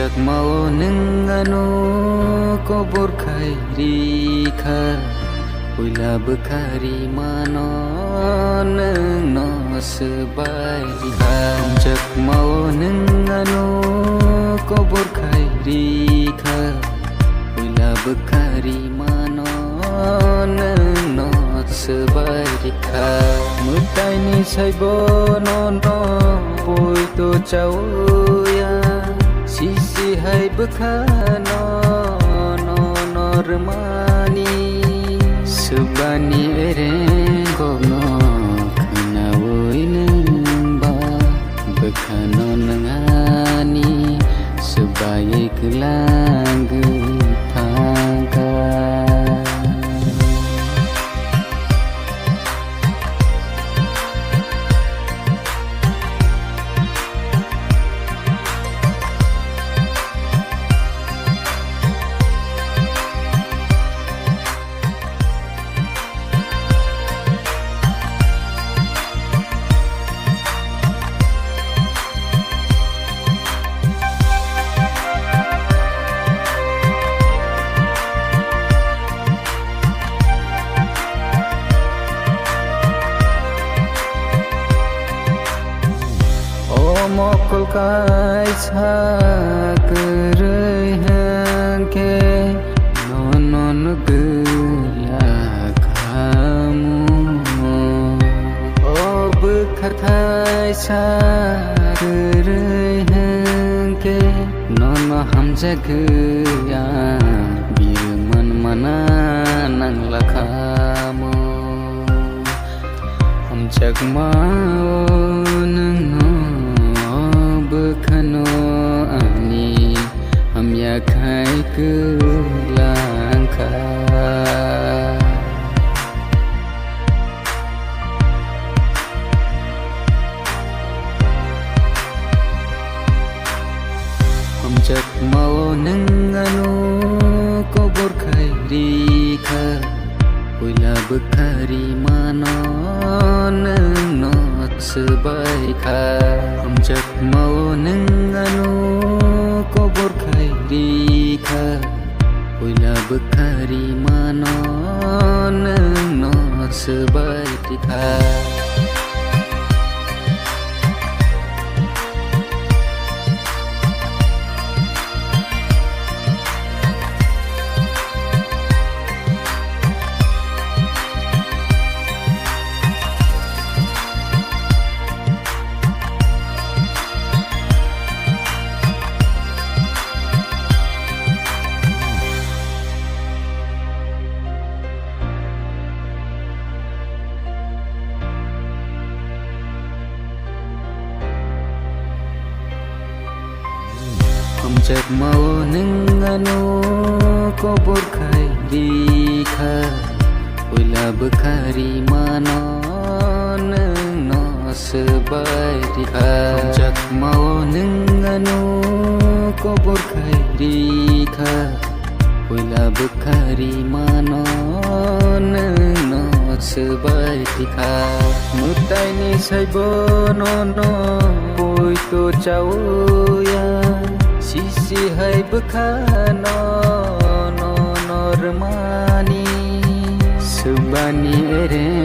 Hamjak mau nengano kobor khairi kha Uila bekari mano nengno sebai kha Hamjak mau nengano kobor khairi kha Uila bekari mano nengno sebai kha Mutai ni saibo nono poi to chau ya Sisi hai bekhano no normani Subani ereng kono kena woineng ba Bekhano nengani sebagai kelang gepangka Mokol kai sa kerai hangke nonon gela kamu Oh bekhar thai sa kerai hangke nono hamjak ya birman mana nang lakamu hamjak mau nang bekhano ani ham ya khai ke langka hamjak mau nengano kobor khairi kha Uila bekhari mano nengno sebai kha Hamjak mau nengano kobor khairi kha Uila bekhari mano nengno sebai kha Hamjak mau nengano kobor khairi kha Uila bekhari mano nengno sebai kha Hamjak mau nengano kobor khairi kha Uila bekhari mano nengno sebai kha Mutai ni saibo nono poi to chau ya Sisi hai bekhano no normani Subani ereng